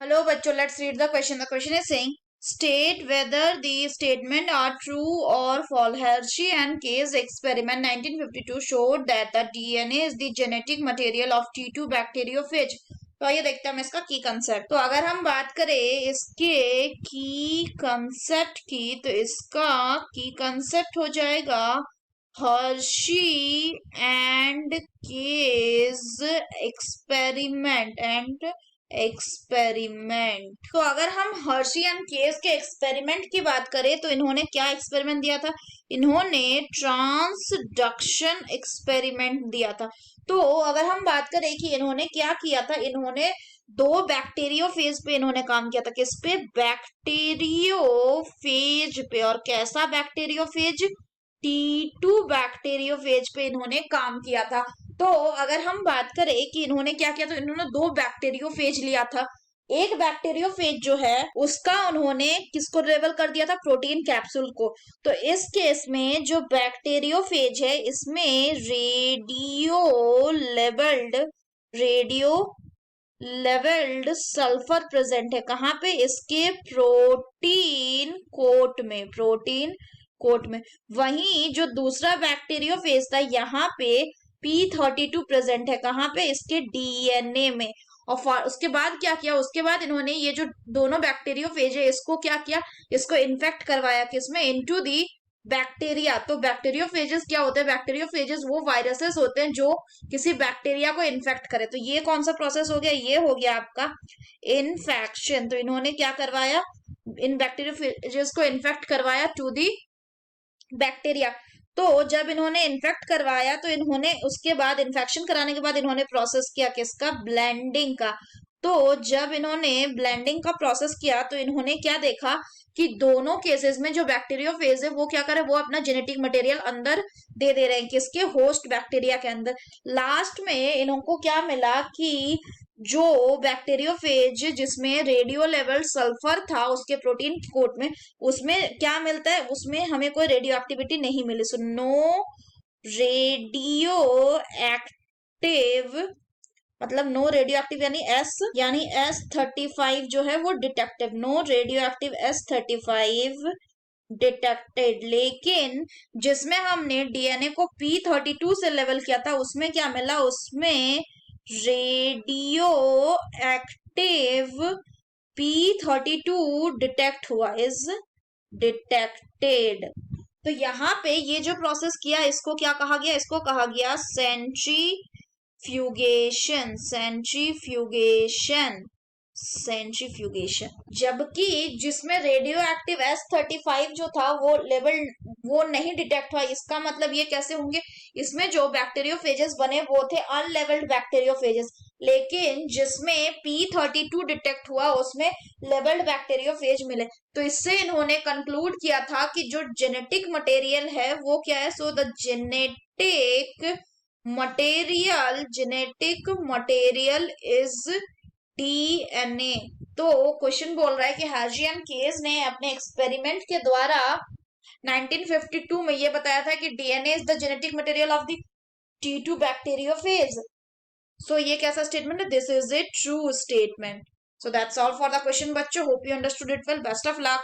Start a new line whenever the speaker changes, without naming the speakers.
Hello, bachcho. Let's read the question. The question is saying, state whether the statement are true or false. Hershey and Chase experiment 1952 showed that the DNA is the genetic material of T2 bacteriophage. तो आइए देखते हैं हम इसका की concept. तो अगर हम बात करें इसके की कंसेप्ट की, तो इसका की कंसेप्ट हो जाएगा हर्शी एंड केज एक्सपेरिमेंट। तो अगर हम हर्शी एंड केस के एक्सपेरिमेंट की बात करें तो इन्होंने क्या एक्सपेरिमेंट दिया था? इन्होंने ट्रांसडक्शन एक्सपेरिमेंट दिया था। तो अगर हम बात करें कि इन्होंने क्या किया था, इन्होंने दो बैक्टीरियोफेज पे इन्होंने काम किया था। किस पे? बैक्टीरियोफेज पे। और कैसा बैक्टीरियोफेज? T2 बैक्टीरियोफेज पे इन्होंने काम किया था। तो अगर हम बात करें कि इन्होंने क्या किया, तो इन्होंने दो बैक्टीरियोफेज लिया था। एक बैक्टीरियोफेज जो है उसका उन्होंने किसको लेबल कर दिया था? प्रोटीन कैप्सूल को। तो इस केस में जो बैक्टीरियोफेज है इसमें रेडियो लेवल्ड सल्फर प्रेजेंट है। कहाँ पे? इसके प्रोटीन कोट में। वहीं जो दूसरा बैक्टीरियोफेज था यहाँ पे P32 प्रेजेंट है। कहाँ पे? इसके डीएनए में। और उसके बाद क्या किया? उसके बाद इन्होंने ये जो दोनों बैक्टीरियोफेज है इसको क्या किया? इसको इन्फेक्ट करवाया। किसमें? Into the bacteria. तो बैक्टीरियोफेजेस क्या होते हैं? बैक्टीरियोफेजेस वो वायरसेस होते हैं जो किसी बैक्टीरिया को इन्फेक्ट करे। तो ये कौन सा प्रोसेस हो गया? ये हो गया आपका इन्फेक्शन। तो इन्होंने क्या करवाया? इन बैक्टीरियोफेजेस को इन्फेक्ट करवाया टू दी बैक्टीरिया। तो जब इन्होंने इन्फेक्ट करवाया तो इन्होंने उसके बाद इन्फेक्शन कराने के बाद इन्होंने प्रोसेस किया किसका? ब्लेंडिंग का। तो जब इन्होंने ब्लेंडिंग का प्रोसेस किया तो इन्होंने क्या देखा कि दोनों केसेस में जो बैक्टीरियोफेज है वो क्या करे? वो अपना जेनेटिक मटेरियल अंदर दे रहे हैं। किसके? होस्ट बैक्टीरिया के अंदर। लास्ट में इनको क्या मिला कि जो बैक्टीरियोफेज जिसमें रेडियो लेवल सल्फर था उसके प्रोटीन कोट में, उसमें क्या मिलता है? उसमें हमें कोई रेडियो एक्टिविटी नहीं मिली। सो नो रेडियो एक्टिव, मतलब नो रेडियो एक्टिव यानी S35 जो है वो detective. No radio active S35 detected. लेकिन जिसमें हमने डीएनए को P32 से लेवल किया था उसमें क्या मिला? उसमें रेडियो एक्टिव P32 डिटेक्ट हुआ, इज डिटेक्टेड। तो यहाँ पे ये जो प्रोसेस किया इसको क्या कहा गया? इसको कहा गया सेंट्रीफ्यूगेशन। जबकि जिसमें रेडियो एक्टिव S35 जो था वो नहीं डिटेक्ट हुआ। इसका मतलब ये कैसे होंगे? इसमें जो बैक्टीरियोफेजेस बने वो थे अनलेवल्ड बैक्टीरियोफेजेस, लेकिन जिसमें P32 डिटेक्ट हुआ उसमें लेवल्ड बैक्टीरियोफेज मिले। तो इससे इन्होंने कंक्लूड किया था कि जो जेनेटिक मटेरियल है वो क्या है? So the genetic material is DNA. तो क्वेश्चन बोल रहा है कि हर्शी एंड केस ने अपने एक्सपेरिमेंट के द्वारा 1952 में ये बताया था कि DNA is the genetic material of the T2 bacteriophage. So ये कैसा स्टेटमेंट है? This is a true statement. So that's all for the question बच्चों। Hope you understood it well. Best of luck.